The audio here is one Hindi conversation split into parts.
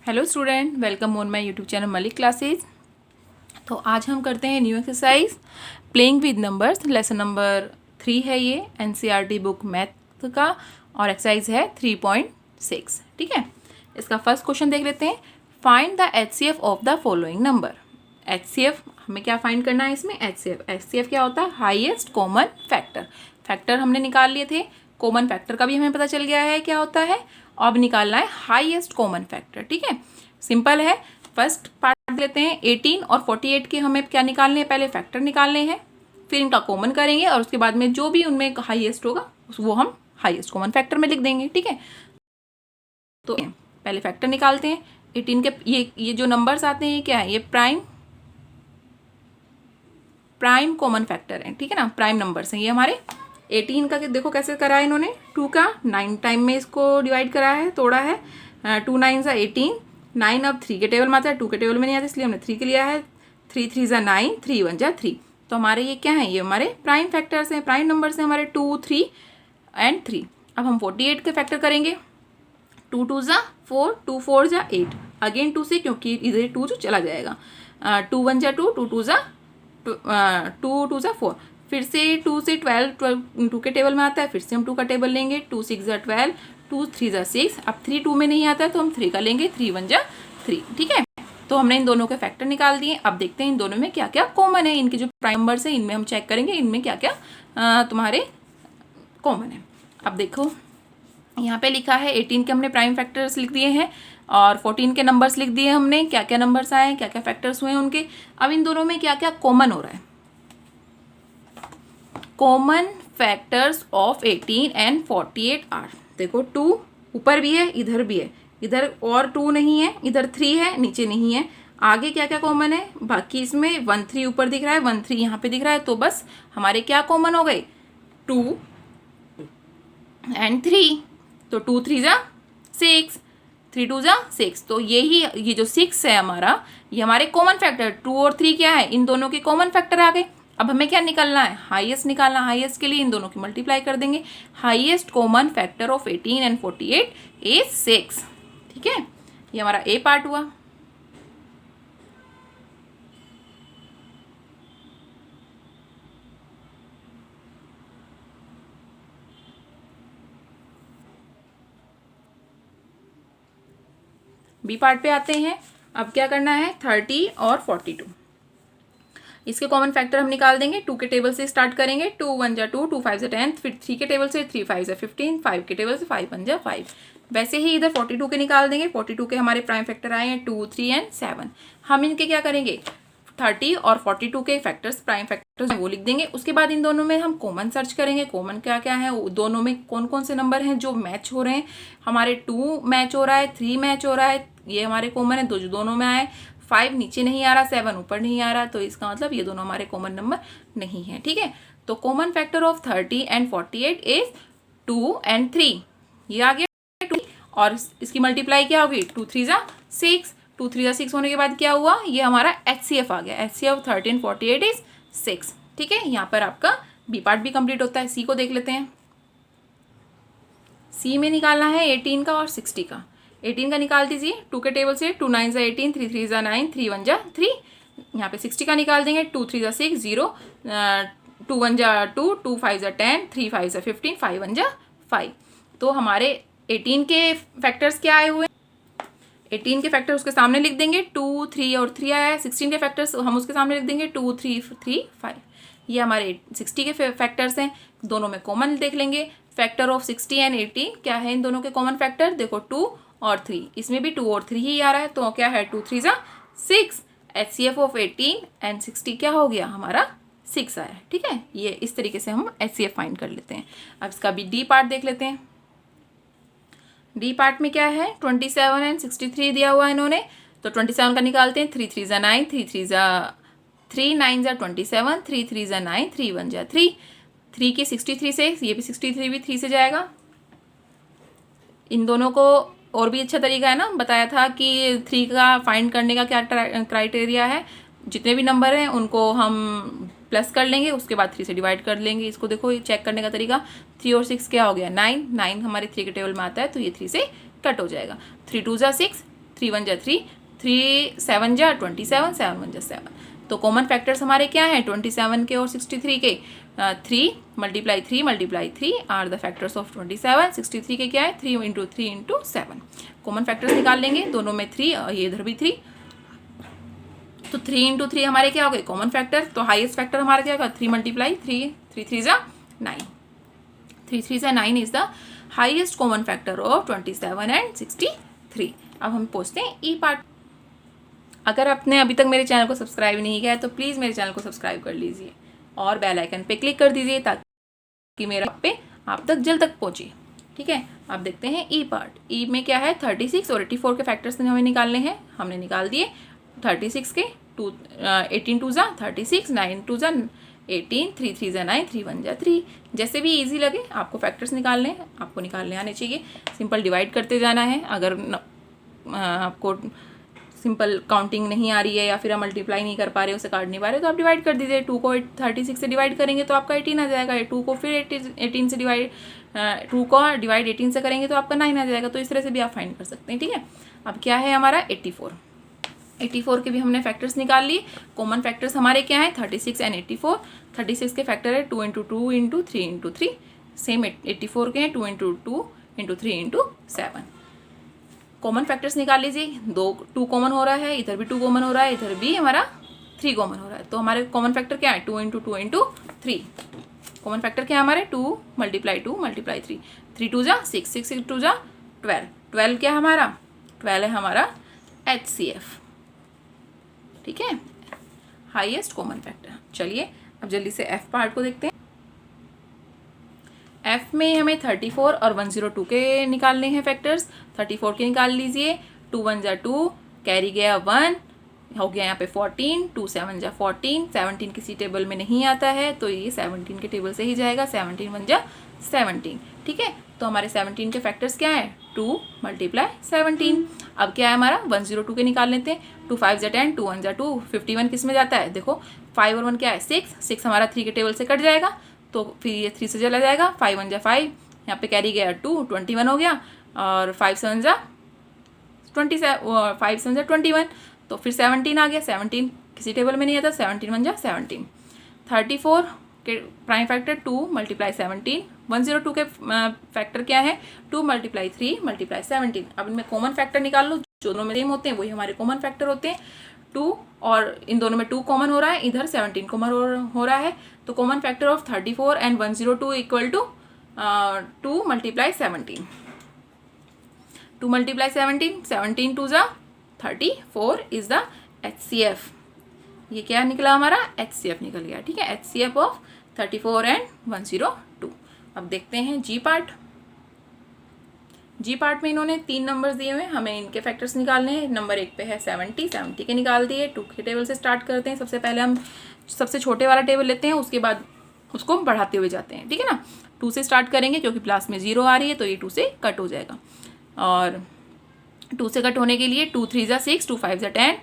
Hello student, welcome on my YouTube channel Malik classes. तो आज हम करते हैं new exercise playing with numbers. Lesson number 3 है ये एनसीईआरटी बुक मैथ का और एक्सरसाइज है 3.6। ठीक है, इसका फर्स्ट क्वेश्चन देख लेते हैं। Find the HCF of the following number. HCF हमें क्या फाइंड करना है इसमें? एचसीएफ क्या होता है? Highest common factor. फैक्टर हमने निकाल लिए थे, कॉमन फैक्टर का भी हमें पता चल गया है क्या होता है। अब निकालना है हाईएस्ट कॉमन फैक्टर। ठीक है, सिंपल है। फर्स्ट पार्ट लेते हैं। 18 और 48 के हमें क्या निकालने हैं? पहले फैक्टर निकालने हैं, फिर इनका कॉमन करेंगे और उसके बाद में जो भी उनमें हाईएस्ट होगा वो हम हाईएस्ट कॉमन फैक्टर में लिख देंगे। ठीक है, तो पहले फैक्टर निकालते हैं। 18 के ये जो नंबर्स आते हैं ये क्या है? ये प्राइम कॉमन फैक्टर है। ठीक है ना, प्राइम नंबर्स हैं ये हमारे। 18 का देखो कैसे करा है इन्होंने, 2 का 9 टाइम में इसको डिवाइड करा है, तोड़ा है। 2 9 सा 18, 9 अब 3 के टेबल में आता है, 2 के टेबल में नहीं आता इसलिए हमने 3 के लिया है। 3 3 सा 9, 3 1 जा 3। तो हमारे ये क्या है? ये हमारे प्राइम फैक्टर्स हैं, प्राइम नंबर्स हैं हमारे 2 3 एंड 3। अब हम 48 के फैक्टर करेंगे। 2 2 जा 4, 2 4 जा 8, अगेन 2 से क्योंकि इधर 2 जो चला जाएगा। 2 1 जा 2, 2 2 जा 2 2 जा 4, फिर से 2 से 12 2 के टेबल में आता है, फिर से हम 2 का टेबल लेंगे। 2 6 जा 12, 2 3 जा 6। अब 3 2 में नहीं आता है तो हम 3 का लेंगे, 3 1 जा 3। ठीक है, तो हमने इन दोनों के फैक्टर निकाल दिए। अब देखते हैं इन दोनों में क्या क्या कॉमन है। इनके जो प्राइम नंबर्स हैं इनमें हम चेक करेंगे इनमें क्या क्या तुम्हारे कॉमन है। अब देखो यहाँ पे लिखा है 18 के हमने प्राइम फैक्टर्स लिख दिए हैं और 14 के नंबर्स लिख दिए हमने, क्या क्या नंबर्स आए हैं, क्या क्या फैक्टर्स हुए हैं उनके। अब इन दोनों में क्या क्या कॉमन हो रहा है। Common factors of 18 and 48 are, देखो 2 ऊपर भी है इधर भी है, इधर और 2 नहीं है, इधर 3 है नीचे नहीं है। आगे क्या क्या कॉमन है? बाकी इसमें 1 3 ऊपर दिख रहा है, 1 3 यहाँ पे दिख रहा है, तो बस हमारे क्या कॉमन हो गए? 2 एंड 3। तो 2 3 जा 6, 3 2 जा 6। तो ये जो 6 है हमारा, ये हमारे कॉमन फैक्टर 2 और 3 क्या है? इन दोनों के कॉमन फैक्टर आ गए। अब हमें क्या निकालना है? हाईएस्ट निकालना। हाईएस्ट के लिए इन दोनों की मल्टीप्लाई कर देंगे। Highest common factor of 18 and 48 is 6। ठीक है, ये हमारा ए पार्ट हुआ। बी पार्ट पे आते हैं। अब क्या करना है? 30 और 42 इसके कॉमन फैक्टर हम निकाल देंगे। 2 के टेबल से स्टार्ट करेंगे। 2 1 जा 2, 2 5 जा 10, फिर 3 के टेबल से 3 5 जा 15, 5 के टेबल से 5 1 जा 5। वैसे ही इधर 42 के निकाल देंगे। 42 के हमारे प्राइम फैक्टर आए हैं 2 3 एंड 7। हम इनके क्या करेंगे? 30 और 42 के फैक्टर्स, प्राइम फैक्टर्स वो लिख देंगे। उसके बाद इन दोनों में हम कॉमन सर्च करेंगे। कॉमन क्या क्या है, दोनों में कौन कौन से नंबर हैं जो मैच हो रहे हैं। हमारे 2 मैच हो रहा है, 3 मैच हो रहा है, ये हमारे कॉमन है, जो दोनों में आए। 5 नीचे नहीं आ रहा, 7 ऊपर नहीं आ रहा, तो इसका मतलब ये दोनों हमारे कॉमन नंबर नहीं है। ठीक है, तो common factor of 30 and 48 is 2 and 3। ये आ गया 2 और इसकी मल्टीप्लाई क्या होगी? 2 3 जा 6, 2 3 जा 6 होने के बाद क्या हुआ? ये हमारा एचसीएफ आ गया। HCF 13 48 is 6। ठीक है, यहाँ पर आपका बी पार्ट भी कंप्लीट होता है। सी को देख लेते हैं। सी में निकालना है 18 का और 60 का। 18 का निकाल दीजिए 2 के टेबल से। 2 9 जा 18, 3 3 जा 9, 3 1 जा 3। यहाँ पे 60 का निकाल देंगे। 2 3 जा 6 0, 2 1 जा 2, 2 5 जा 10, 3 5 जा 15, 5 1 जा 5। तो हमारे 18 के फैक्टर्स क्या आए हुए? 18 के फैक्टर उसके सामने लिख देंगे, 2 3 और 3 आया है। 16 के फैक्टर्स हम उसके सामने लिख देंगे, 2 3 3 5। ये हमारे 60 के फैक्टर्स हैं, दोनों में कॉमन देख लेंगे। फैक्टर ऑफ 60 एंड 18 क्या है? इन दोनों के कॉमन फैक्टर देखो 2 और 3, इसमें भी 2 और 3 ही आ रहा है, तो क्या है? 2 3 जा 6। एचसीएफ ऑफ 18 एंड 60 क्या हो गया? हमारा 6 आया। ठीक है, ये इस तरीके से हम एचसीएफ फाइंड कर लेते हैं। अब इसका भी डी पार्ट देख लेते हैं। डी पार्ट में क्या है? 27 एंड 63 दिया हुआ है इन्होंने, तो 27 का निकालते हैं। 3 3 जा 9, 3 3 जा 3, 9 जा 27, 3 3 जा 9, 3 1 जा 3। 3 की 63 से, ये भी 63 भी 3 से जाएगा। इन दोनों को और भी अच्छा तरीका है ना, बताया था कि 3 का फाइंड करने का क्या क्राइटेरिया है। जितने भी नंबर हैं उनको हम प्लस कर लेंगे, उसके बाद 3 से डिवाइड कर लेंगे। इसको देखो ये चेक करने का तरीका। 3 और 6 क्या हो गया? 9 9 हमारे 3 के टेबल में आता है, तो ये 3 से कट हो जाएगा। 3 2 जा 6, 3 1 जा 3, 3 7 जा 27, 7 1 जा 7। तो कॉमन फैक्टर्स हमारे क्या हैं 27 के और 63 के? 3 multiply 3 are the factors of 27। 63 के क्या है 3 इंटू 3 इंटू 7। कॉमन फैक्टर्स निकाल लेंगे, दोनों में 3 और ये इधर भी 3, तो 3 इंटू 3 हमारे क्या हो गए कॉमन फैक्टर। तो हाईएस्ट फैक्टर हमारा क्या होगा 3 मल्टीप्लाई 3, 3 3 जा 9, 3 3 जा 9 is the highest common factor of 27 and 63। अब हम पूछते हैं ई पार्ट। अगर आपने अभी तक मेरे चैनल को सब्सक्राइब नहीं किया है तो प्लीज़ मेरे चैनल को सब्सक्राइब कर लीजिए और बेल आइकन पे क्लिक कर दीजिए ताकि मेरा पे आप तक जल्द तक पहुँचे। ठीक है, अब देखते हैं ई पार्ट। ई में क्या है 36 और 84 के फैक्टर्स हमें निकालने हैं, हमने निकाल दिए। 36 के 18 2 जा 36, 9 2 जा 18, 3 3 जा 9, 3 1 जा 3। जैसे भी इजी लगे आपको फैक्टर्स निकालने हैं, आपको निकालने आने चाहिए। सिंपल डिवाइड करते जाना है। अगर आपको सिंपल काउंटिंग नहीं आ रही है या फिर आप मल्टीप्लाई नहीं कर पा रहे हो, उसे काट नहीं पा रहे हो, तो आप डिवाइड कर दीजिए। 2 को 36 से डिवाइड करेंगे तो आपका 18 आ जाएगा। 2 को फिर 18 से डिवाइड 2 को डिवाइड 18 से करेंगे तो आपका 9 आ जाएगा। तो इस तरह से भी आप फाइंड कर सकते हैं। ठीक है, अब क्या है हमारा 84। 84 के भी हमने फैक्टर्स निकाल लिए। कॉमन फैक्टर्स हमारे क्या हैं 36 एंड 84। 36 के फैक्टर है 2 इंटू 2 इंटू 3 इंटू 3। सेम 84 के हैं 2 into 2 into 3 into 7। Common factors निकाल लीजिए। 2 कॉमन हो रहा है, इधर भी 2 कॉमन हो रहा है, इधर भी हमारा 3 कॉमन हो रहा है। तो हमारे कॉमन फैक्टर क्या है 2 इंटू 2 इंटू 3। कॉमन फैक्टर क्या है हमारे 2 मल्टीप्लाई 3, 3 2 जा 6, 6 6 2 जा 12। 12 क्या है हमारा 12 है हमारा HCF। ठीक है, हाईएस्ट कॉमन फैक्टर। चलिए अब जल्दी से F पार्ट को देखते हैं। F में हमें 34 और 102 के निकालने हैं फैक्टर्स। 34 के निकाल लीजिए। 2 1 जा 2, कैरी गया 1, हो गया यहाँ पे 14, 2 7 जा 14। 17 किसी टेबल में नहीं आता है तो ये 17 के टेबल से ही जाएगा। 17 1 जा 17। ठीक है, तो हमारे 17 के फैक्टर्स क्या है 2 मल्टीप्लाई 17। अब क्या है हमारा 102 के निकाल लेते हैं। 2 5 जा 10, 2 1 जा 2, 51 किस में जाता है देखो 5 और 1 क्या है 6, 6 हमारा 3 के टेबल से कट जाएगा तो फिर ये 3 से चला जाएगा। 5 1 जा 5, यहाँ पे कैरी गया 2, 21 हो गया। और 5 7 जा 21, तो फिर 17 आ गया। 17 किसी टेबल में नहीं आता। 17 1 जा 17। 34 के प्राइम फैक्टर 2 मल्टीप्लाई 17। 102 के फैक्टर क्या है 2 मल्टीप्लाई 3 मल्टीप्लाई 17। अब इनमें कॉमन फैक्टर निकाल लो, जो दोनों में सेम होते हैं वही हमारे कॉमन फैक्टर होते हैं। 2 और इन दोनों में 2 कॉमन हो रहा है, इधर 17 कॉमन हो रहा है। तो common factor of 34 and 102 equal to 2 multiply 17। 2 multiply 17, 17 2 जा 34 इज द HCF। ये क्या निकला हमारा HCF निकल गया। ठीक है, HCF ऑफ 34 एंड 102। अब देखते हैं जी पार्ट। जी पार्ट में इन्होंने 3 नंबर्स दिए हुए हैं, हमें इनके फैक्टर्स निकालने हैं। नंबर 1 पे है 70, 70 के निकाल दिए। 2 के टेबल से स्टार्ट करते हैं। सबसे पहले हम सबसे छोटे वाला टेबल लेते हैं, उसके बाद उसको बढ़ाते हुए जाते हैं। ठीक है ना, 2 से स्टार्ट करेंगे क्योंकि प्लस में 0 आ रही है तो ये 2 से कट हो जाएगा। और 2 से कट होने के लिए 2 3 जा 6, 2 5 जा 10,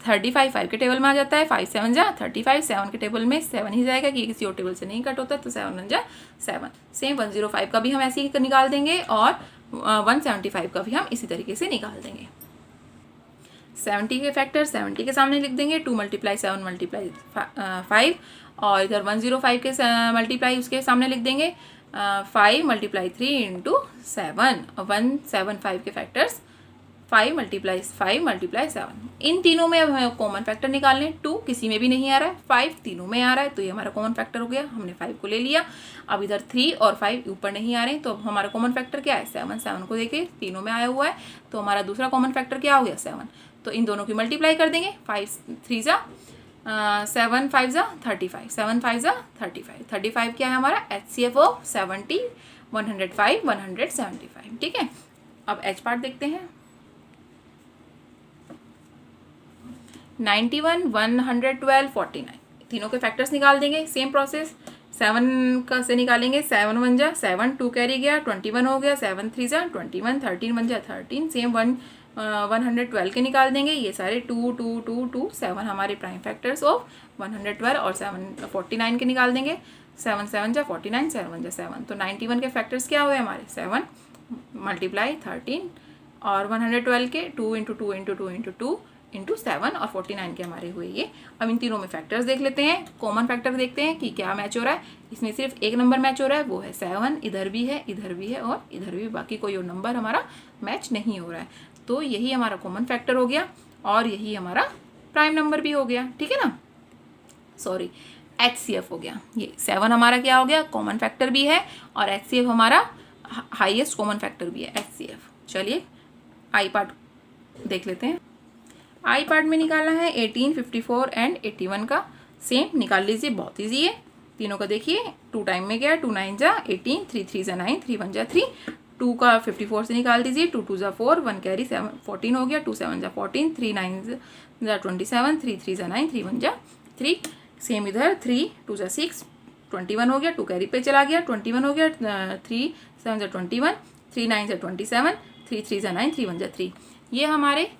35 5 के टेबल में आ जाता है। 5 7 जा 35, 7 के टेबल में 7 ही जाएगा कि किसी और टेबल से नहीं कट होता, तो 7 1 जा 7। सेम 105 का भी हम ऐसे ही निकाल देंगे और 175 का भी हम इसी तरीके से निकाल देंगे। 70 के फैक्टर 70 के सामने लिख देंगे। 2 मल्टीप्लाई 7 मल्टीप्लाई 5 और इधर 105 के मल्टीप्लाई उसके सामने लिख देंगे 5 मल्टीप्लाई 3 इंटू 7। 175 के फैक्टर्स 5 मल्टीप्लाई 7। इन तीनों में अब हमें कॉमन फैक्टर निकालने। 2 किसी में भी नहीं आ रहा है, 5 तीनों में आ रहा है, तो ये हमारा कॉमन फैक्टर हो गया। हमने 5 को ले लिया। अब इधर 3 और 5 ऊपर नहीं आ रहे, तो हमारा कॉमन फैक्टर क्या है 7। 7 को देखिए तीनों में आया हुआ है, तो हमारा दूसरा कॉमन फैक्टर क्या हो गया 7। तो इन दोनों की मल्टीप्लाई कर देंगे। 5 3 जा 7 5 जा 35, 7 5 जा 35। 35 क्या है हमारा HCF ऑफ 70, 105 175। ठीक है, अब H पार्ट देखते हैं। 91 112 49 तीनों के फैक्टर्स निकाल देंगे। सेम प्रोसेस 7 का से निकालेंगे। 7 1 जा 7, 2 कैरी गया 21 हो गया। 7 3 जा 21, 13 1 जा 13। सेम 112 के निकाल देंगे। ये सारे 2 2 2 2 7 हमारे प्राइम फैक्टर्स ऑफ 112 और 7 49 के निकाल देंगे। 7 7 जा 49, 7 1 जा 7। तो 91 के फैक्टर्स क्या हुए हमारे 7 मल्टीप्लाई 13 और 112 के 2 इंटू 2 इंटू 2 इंटू 2 इंटू 7 और 49 के हमारे हुए ये। अब इन तीनों में फैक्टर्स देख लेते हैं, कॉमन फैक्टर देखते हैं कि क्या मैच हो रहा है। इसमें सिर्फ एक नंबर मैच हो रहा है, वो है 7, इधर भी है, इधर भी है और इधर भी, बाकी कोई और नंबर हमारा मैच नहीं हो रहा है। तो यही हमारा कॉमन फैक्टर हो गया और यही हमारा प्राइम नंबर भी हो गया, ठीक है ना, सॉरी HCF हो गया। ये 7 हमारा क्या हो गया, कॉमन फैक्टर भी है और HCF हमारा हाईएस्ट कॉमन फैक्टर भी है, HCF। चलिए आई पार्ट देख लेते हैं। आई पार्ट में निकालना है 18, 54 एंड 81 का। सेम निकाल लीजिए, बहुत ईजी है। तीनों का देखिए 2 टाइम में गया, 2 9 जा 18, 3 3 जा 9, 3 1 जा 3। 2 का 54 से निकाल दीजिए, 2 2 जा 4, 1 कैरी 7 14 हो गया, 2 7 जा 14, 3 9 जा 27, 3 3 जा 9, 3 1 जा 3। सेम इधर 3 2 जा 6, 21 हो गया, 2 कैरी पे चला गया, 21 हो गया, 3 7 जा 21, 3 9 जा 27, 3 3 जा 9, 3 1 जा 3। ये हमारे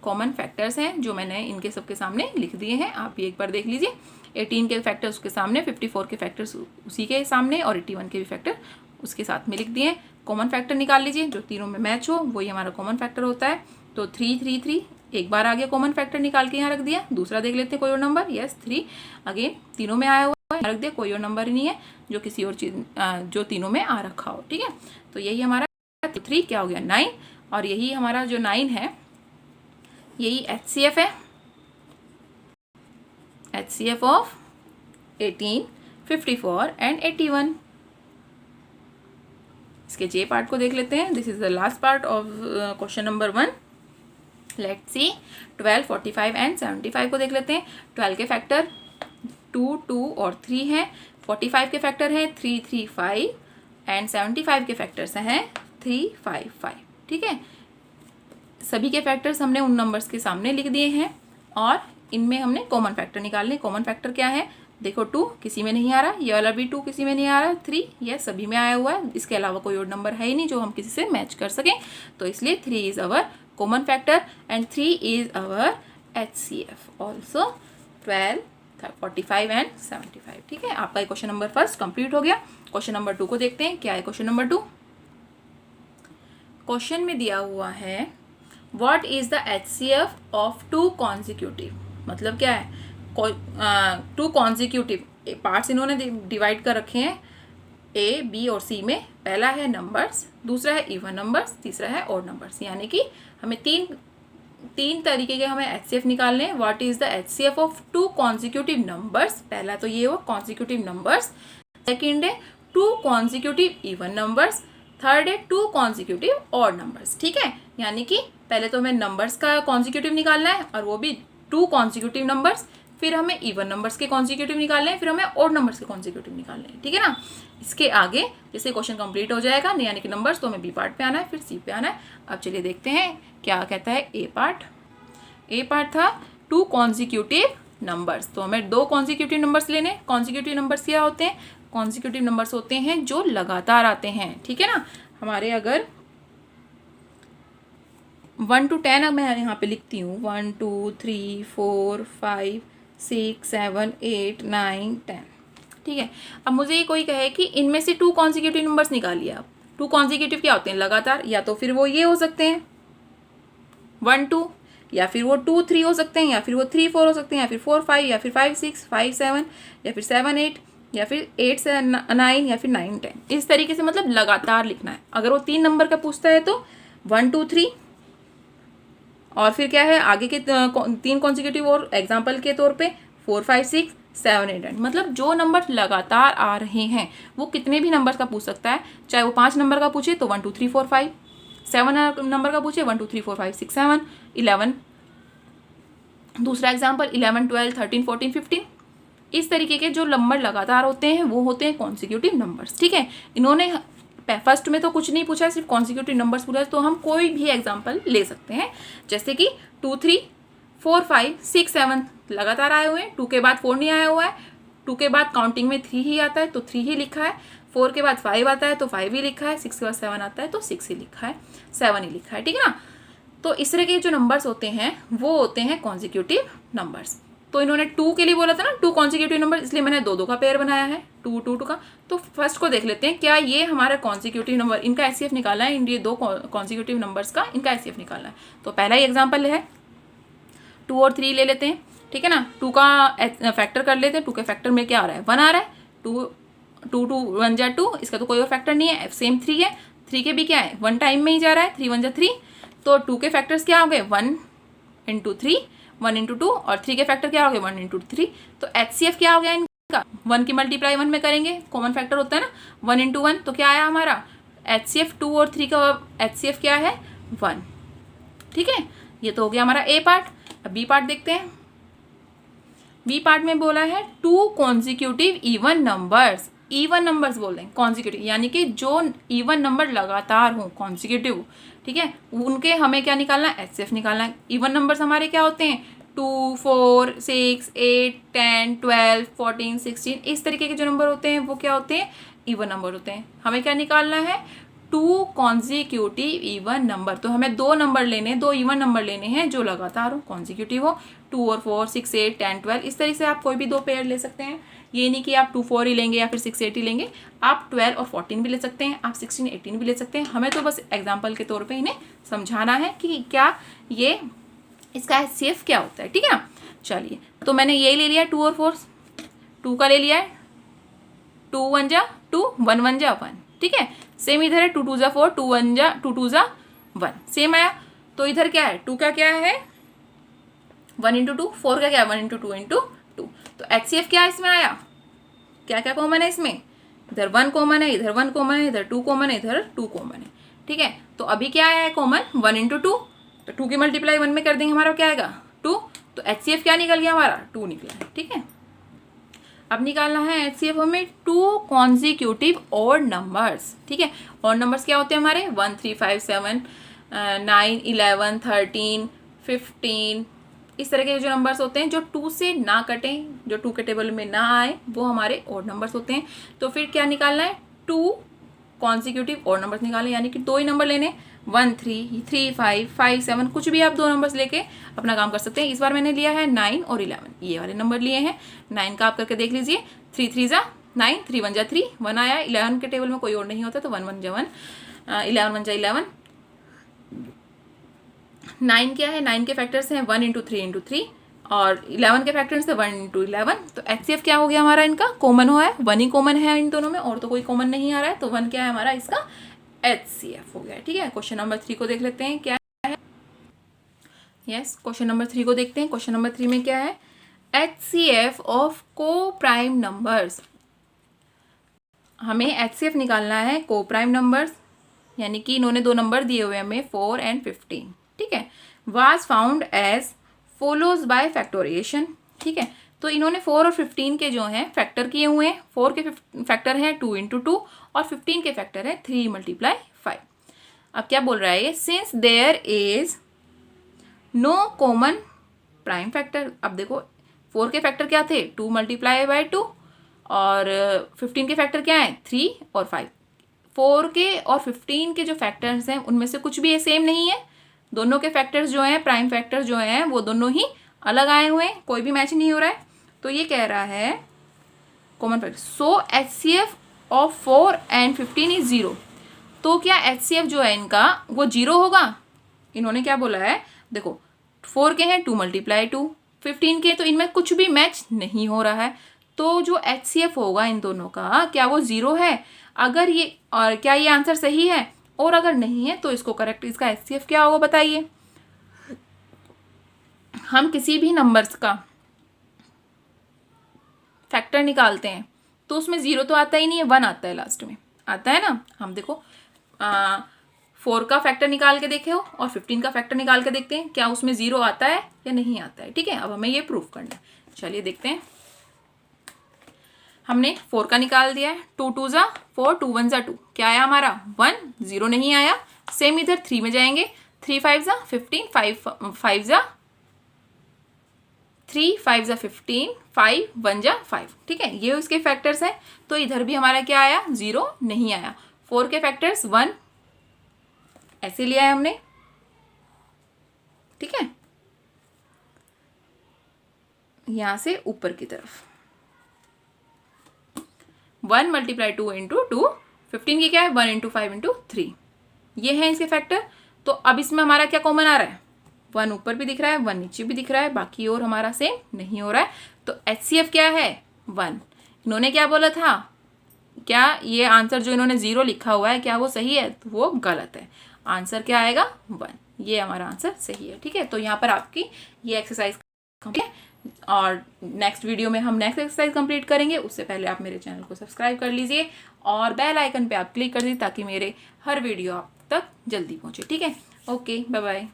कॉमन फैक्टर्स हैं जो मैंने इनके सबके सामने लिख दिए हैं। आप भी एक बार देख लीजिए। 18 के फैक्टर्स उसके सामने, 54 के फैक्टर्स उसी के सामने और 81 के भी फैक्टर उसके साथ में लिख दिए हैं। कॉमन फैक्टर निकाल लीजिए, जो तीनों में मैच हो वही हमारा कॉमन फैक्टर होता है। तो 3 3 3 एक बार आ गया, कॉमन फैक्टर निकाल के यहाँ रख दिया। दूसरा देख लेते हैं कोई और नंबर, यस 3 अगेन तीनों में आया हुआ है, रख दिया। कोई और नंबर ही नहीं है जो किसी और चीज जो तीनों में आ रखा हो, ठीक है। तो यही हमारा 3 क्या हो गया 9 और यही हमारा जो 9 है यही HCF है, HCF ऑफ 18, 54 एंड 81। इसके जे पार्ट को देख लेते हैं। This is the last part of question number 1। Let's see 12, 45 and 75 को देख लेते हैं। 12 के फैक्टर 2 2 और 3 हैं। 45 के फैक्टर हैं 3 3 5 एंड 75 के फैक्टर्स हैं 3 5 5, ठीक है। सभी के फैक्टर्स हमने उन नंबर्स के सामने लिख दिए हैं और इनमें हमने कॉमन फैक्टर निकालने। कॉमन फैक्टर क्या है, देखो 2 किसी में नहीं आ रहा, ये वाला भी 2 किसी में नहीं आ रहा, 3 ये सभी में आया हुआ है। इसके अलावा कोई और नंबर है ही नहीं जो हम किसी से मैच कर सकें, तो इसलिए 3 is our common factor and 3 is our HCF also 12, 45 and 75, ठीक है। आपका क्वेश्चन नंबर 1 कंप्लीट हो गया। क्वेश्चन नंबर 2 को देखते हैं, क्या है क्वेश्चन नंबर 2। क्वेश्चन में दिया हुआ है What is the HCF of 2 consecutive, मतलब क्या है, 2 consecutive पार्ट्स इन्होंने डिवाइड कर रखे हैं A, B और C में। पहला है नंबर्स, दूसरा है इवन नंबर्स, तीसरा है ऑड नंबर्स। यानी कि हमें तीन तरीके के हमें HCF निकालने हैं। What is the HCF of 2 consecutive numbers, पहला तो ये हुआ consecutive numbers, सेकेंड है 2 consecutive even numbers, थर्ड है 2 consecutive odd numbers, ठीक है। यानी कि पहले तो हमें नंबर्स का कॉन्जिक्यूटिव निकालना है और वो भी 2 कॉन्जिक्यूटिव नंबर्स, फिर हमें इवन नंबर्स के कॉन्जिक्यूटिव निकालने हैं, फिर हमें ऑड नंबर्स के कॉन्जिक्यूटिव निकालने हैं, ठीक है ना। इसके आगे जैसे क्वेश्चन कंप्लीट हो जाएगा यानी कि नंबर्स, तो हमें बी पार्ट पे आना है, फिर सी पे आना है। अब चलिए देखते हैं क्या कहता है ए पार्ट। ए पार्ट था 2 कॉन्जिक्यूटिव नंबर्स, तो हमें 2 कॉन्जिक्यूटिव नंबर्स लेने। कॉन्जिक्यूटिव नंबर्स क्या होते हैं, कॉन्जिक्यूटिव नंबर्स होते हैं जो लगातार आते हैं, ठीक है ना। हमारे अगर 1 to 10 अब मैं यहाँ पे लिखती हूँ 1 2 3 4 5 6 7 8 9 10, ठीक है। अब मुझे ये कोई कहे कि इनमें से 2 कॉन्जिक्यूटिव नंबर्स निकालिए आप। 2 कॉन्जिक्यूटिव क्या होते हैं, लगातार, या तो फिर वो ये हो सकते हैं 1 2, या फिर वो 2 3 हो सकते हैं, या फिर वो 3 4 हो सकते हैं, या फिर 4 5, या फिर 5 6 5 7, या फिर 7 8, या फिर 8 9, या फिर 9 10। इस तरीके से मतलब लगातार लिखना है। अगर वो 3 नंबर का पूछता है तो 1 2 3, और फिर क्या है आगे के 3 कॉन्जिक्यूटिव और एग्जाम्पल के तौर पे 4 5 6 7 8 9। मतलब जो नंबर लगातार आ रहे हैं वो कितने भी नंबर का पूछ सकता है, चाहे वो 5 नंबर का पूछे तो 1 2 3 4 5, 7 नंबर का पूछे 1 2 3 4 5 6 7 11, दूसरा एग्जाम्पल 11 12 13 14 15। इस तरीके के जो नंबर लगातार होते हैं वो होते हैं कॉन्जिक्यूटिव नंबर्स, ठीक है। इन्होंने फर्स्ट में तो कुछ नहीं पूछा, सिर्फ कॉन्जिक्यूटिव नंबर्स पूछा, तो हम कोई भी एग्जाम्पल ले सकते हैं। जैसे कि 2 3 4 5 6 7 लगातार आए हुए हैं, 2 के बाद 4 नहीं आया हुआ है, 2 के बाद काउंटिंग में 3 ही आता है तो 3 ही लिखा है, 4 के बाद 5 आता है तो 5 ही लिखा है, 6 के बाद 7 आता है तो 6 ही लिखा है, 7 ही लिखा है, ठीक है ना। तो इस तरह के जो नंबर्स होते हैं वो होते हैं कॉन्जिक्यूटिव नंबर्स। तो इन्होंने 2 के लिए बोला था ना 2 कॉन्जिक्यूटिव नंबर, इसलिए मैंने 2 2 का पेयर बनाया है, टू टू टू का। तो फर्स्ट को देख लेते हैं, क्या ये हमारा कॉन्सिक्यूटिव नंबर, इनका एचसीएफ निकालना है, इन ये दो कॉन्सिक्यूटिव नंबर्स का इनका एचसीएफ निकालना है। तो पहला ही एग्जाम्पल है 2 और 3 ले लेते हैं, ठीक है ना। 2 का फैक्टर कर लेते हैं, 2 के फैक्टर में क्या आ रहा है 1 आ रहा है, 2 2 2 1 जा 2, इसका तो कोई और फैक्टर नहीं है, सेम 3 है, 3 के भी क्या है 1 टाइम में ही जा रहा है, 3 1 जा 3। तो 2 के फैक्टर्स क्या हो गए 1 इंटू 3, 1 इंटू 2, और 3 के फैक्टर क्या हो गए 1 इंटू 3। तो एचसीएफ क्या हो गया इनका, 1 की मल्टीप्लाई 1 में करेंगे, कॉमन फैक्टर होता है ना 1 इंटू 1, तो क्या आया हमारा एचसीएफ 2 और 3 का एचसीएफ क्या है 1, ठीक है। ये तो हो गया हमारा ए पार्ट। अब बी पार्ट देखते हैं। बी पार्ट में बोला है 2 consecutive even numbers, even numbers बोल रहे हैं कॉन्जिक्यूटिव, यानी कि जो इवन नंबर लगातार हों कॉन्जिक्यूटिव, ठीक है, उनके हमें क्या निकालना है एचसीएफ निकालना है। इवन नंबर्स हमारे क्या होते हैं 2 4 6 8 10 12 14 16, इस तरीके के जो नंबर होते हैं वो क्या होते हैं इवन नंबर होते हैं। हमें क्या निकालना है 2 कॉन्जिक्यूटिव इवन नंबर। तो हमें 2 नंबर लेने हैं, 2 इवन नंबर लेने हैं जो लगातार हो कॉन्जिक्यूटिव हो, 2 और 4 6 8 10 12, इस तरीके से आप कोई भी 2 पेयर ले सकते हैं। ये नहीं कि आप 2 4 ही लेंगे या फिर 6 8 ही लेंगे, आप 12 और 14 भी ले सकते हैं, आप 16 18 भी ले सकते हैं। हमें तो बस एग्जाम्पल के तौर पे इन्हें समझाना है कि क्या ये इसका एचसीएफ क्या होता है, ठीक है ना। चलिए, तो मैंने ये ले लिया 2 और 4, 2 का ले लिया है, 2 1 जा 2 1 1 जा 1, ठीक है। सेम इधर है 2 2 जा 4, 2 1 जा 2 2 जा 1, सेम आया। तो इधर क्या है 2 का क्या है 1 इंटू 2, 4 का क्या है 1 इंटू 2 इंटू 2। तो एचसीएफ क्या इसमें आया, क्या क्या कॉमन है इसमें, इधर 1 कॉमन है, इधर 1 कॉमन है, इधर 2 कॉमन है, इधर 2 कॉमन है, ठीक है। तो अभी क्या आया है कॉमन 1 इंटू 2, तो 2 की मल्टीप्लाई 1 में कर देंगे, हमारा क्या आएगा 2। तो एचसीएफ क्या निकल गया हमारा 2 निकला है, ठीक है। अब निकालना है एचसीएफ हमें 2 कॉन्जिक्यूटिव ऑड नंबर्स, ठीक है। ऑड नंबर्स क्या होते हैं हमारे 1 3 5 7 9 11 13 15, इस तरह के जो नंबर्स होते हैं जो 2 से ना कटें, जो 2 के टेबल में ना आए, वो हमारे ऑड नंबर्स होते हैं। तो फिर क्या निकालना है 2 कॉन्जिक्यूटिव ऑड नंबर्स निकालने, यानी कि 2 ही नंबर लेने 1 3 3 5 5 7, कुछ भी आप 2 नंबर्स लेके अपना काम कर सकते हैं। इस बार मैंने लिया है 9 और 11, ये वाले नंबर लिए हैं। 9 का आप करके देख लीजिए, 3 3 जा 9, 3 1 जा 3, 1 आया। 11 के टेबल में कोई और नहीं होता, तो 1 1 जा 1, 11 1 जा 11। 9 क्या है, 9 के फैक्टर्स हैं 1 इंटू 3 इंटू 3, और 11 के फैक्टर्स है 1 इंटू 11। तो एचसीएफ क्या हो गया हमारा, इनका कॉमन हुआ है 1 ही कॉमन है इन दोनों में, और तो कोई कॉमन नहीं आ रहा है, तो 1 क्या है हमारा इसका एचसीएफ हो गया, ठीक है। क्वेश्चन नंबर 3 को देख लेते हैं क्या है। यस, क्वेश्चन नंबर 3 को देखते हैं। क्वेश्चन नंबर 3 में क्या है, एचसीएफ ऑफ को प्राइम नंबर्स। हमें एचसीएफ निकालना है को प्राइम नंबर्स, यानी कि इन्होंने 2 नंबर दिए हुए हमें 4 एंड 15, ठीक है। Was found as follows by factorization, ठीक है। तो इन्होंने 4 और 15 के जो हैं फैक्टर किए हुए हैं। 4 के फैक्टर हैं 2 इंटू 2, और 15 के फैक्टर है 3 मल्टीप्लाई 5। अब क्या बोल रहा है ये, since there is no common prime factor. अब देखो 4 के फैक्टर क्या थे 2 मल्टीप्लाई बाय 2, और 15 के फैक्टर क्या है 3 और 5। 4 के और 15 के जो फैक्टर्स हैं उनमें से कुछ भी सेम नहीं है, दोनों के फैक्टर्स जो हैं प्राइम फैक्टर्स जो हैं वो दोनों ही अलग आए हुए हैं, कोई भी मैच नहीं हो रहा है। तो ये कह रहा है common factor, so HCF of 4 and 15 is 0। तो क्या एचसीएफ जो है इनका वो 0 होगा। इन्होंने क्या बोला है, देखो 4 के हैं 2 मल्टीप्लाई 2, 15 के, तो इनमें कुछ भी मैच नहीं हो रहा है। तो जो एचसीएफ होगा इन दोनों का क्या वो 0 है। अगर ये, और क्या ये आंसर सही है, और अगर नहीं है तो इसको करेक्ट, इसका एचसीएफ क्या होगा बताइए। हम किसी भी नंबर्स का फैक्टर निकालते हैं तो उसमें 0 तो आता ही नहीं है, 1 आता है लास्ट में, आता है ना। हम देखो 4 का फैक्टर निकाल के देखे हो और 15 का फैक्टर निकाल के देखते हैं क्या उसमें 0 आता है या नहीं आता है, ठीक है। अब हमें ये प्रूफ करना है, चलिए देखते हैं। हमने 4 का निकाल दिया है, 2 2 जा 4, 2 1 जा 2, क्या आया हमारा 1, 0 नहीं आया। सेम इधर 3 में जाएंगे, 3 5 जा 15, 5 जा 3, 5 जा 15, 5 1 जा 5, ठीक है। ये उसके फैक्टर्स हैं। तो इधर भी हमारा क्या आया 0 नहीं आया। 4 के फैक्टर्स 1 ऐसे लिया है हमने, ठीक है, यहां से ऊपर की तरफ। 1 मल्टीप्लाई 2 इंटू 2, 15 की क्या है 1 इंटू 5 इंटू 3, ये है इसके फैक्टर। तो अब इसमें हमारा क्या कॉमन आ रहा है, 1 ऊपर भी दिख रहा है 1 नीचे भी दिख रहा है, बाकी और हमारा सेम नहीं हो रहा है। तो HCF क्या है 1। इन्होंने क्या बोला था, क्या ये आंसर जो इन्होंने 0 लिखा हुआ है क्या वो सही है, तो वो गलत है। आंसर क्या आएगा 1, ये हमारा आंसर सही है। ठीक है, तो यहाँ पर आपकी ये एक्सरसाइज कंप्लीट है और नेक्स्ट वीडियो में हम नेक्स्ट एक्सरसाइज कंप्लीट करेंगे। उससे पहले आप मेरे चैनल को सब्सक्राइब कर लीजिए और बेल आइकन पे आप क्लिक कर दीजिए ताकि मेरे हर वीडियो आप तक जल्दी पहुँचे। ठीक है, ओके, बाय बाय।